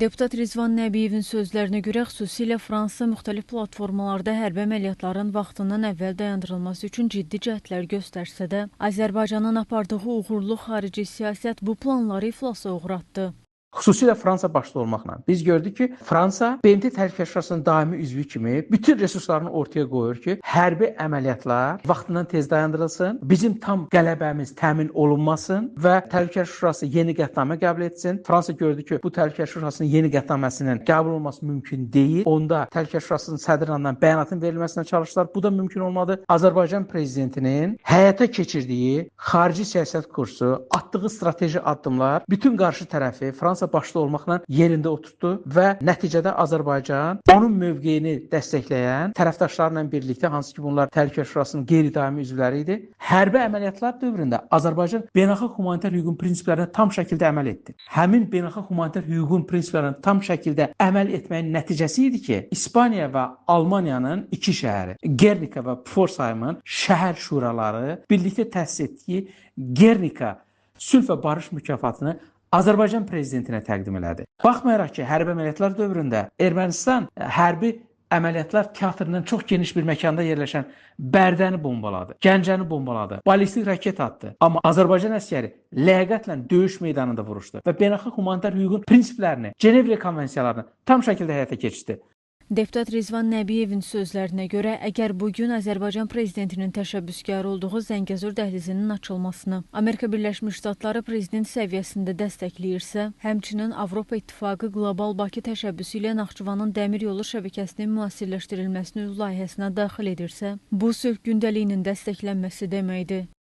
Deputat Rizvan Nəbiyevin sözlərinə görə xüsusilə Fransa müxtəlif platformalarda hərbi əməliyyatların vaxtından əvvəl dayandırılması üçün ciddi cəhdlər göstərsə də, Azərbaycanın apardığı uğurlu xarici siyasət bu planları iflasa uğratdı. Xüsusilə Fransa başda olmaqla. Biz gördük ki, Fransa BMT Təhlükəsizlik daimi üzvü kimi bütün resurslarını ortaya qoyur ki, hərbi əməliyyatlar vaxtından tez dayandırılsın, bizim tam qələbəmiz təmin olunmasın və Təhlükəsizlik Şurası yeni qətnamə qəbul etsin. Fransa gördü ki, bu Təhlükəsizlik Şurasının yeni qətnaməsinin qəbul olması mümkün deyil. Onda Təhlükəsizlik Şurasının sədrindən bəyanatın verilməsinə çalışdılar. Bu da mümkün olmadı. Azərbaycan prezidentinin həyata keçirdiyi xarici siyasət kursu, atdığı strateji addımlar bütün qarşı tərəfi Fransa başda olmaqla yerində oturtdu və nəticədə Azərbaycan onun mövqeyini dəstəkləyən tərəfdaşlarla birlikdə, hansı ki bunlar Təhlükəsizlik Şurasının qeyri-daimi üzvləri idi, hərbi əməliyyatlar dövründə Azərbaycan beynəlxalq humanitar hüququn prinsiplərinə tam şəkildə əməl etdi. Həmin beynəlxalq humanitar hüququn prinsiplərinə tam şəkildə əməl etməyin nəticəsi idi ki, İspaniya və Almaniyanın iki şəhəri, Gernika və Pforzheimin şəhər şuraları birlikdə təsis etdiyi Gernika sülh və barış mükafatını Azərbaycan prezidentinə təqdim elədi. Baxmayaraq ki, hərbi əməliyyatlar dövründə Ermənistan hərbi əməliyyatlar teatrından çox geniş bir məkanda yerləşən Bərdəni bombaladı, Gəncəni bombaladı, ballistik raket atdı. Amma Azərbaycan əsgəri ləyaqətlə döyüş meydanında vuruşdu və beynəlxalq humanitar hüququn prinsiplərini, Cenevre konvensiyalarını tam şəkildə həyata keçirdi. Deputat Rizvan Nəbiyevin sözlərinə görə, əgər bugün Azərbaycan prezidentinin təşəbbüskarı olduğu Zəngəzur dəhlizinin açılmasını Amerika Birləşmiş Ştatları prezident səviyyəsində dəstəkləyirsə, həmçinin Avropa İttifaqı Qlobal Bakı təşəbbüsü ilə Naxçıvanın dəmir yolu şəbəkəsinin müasirləşdirilməsini öz layihəsinə daxil edirsə, bu sülh gündəliyinin dəstəklənməsi deməkdir.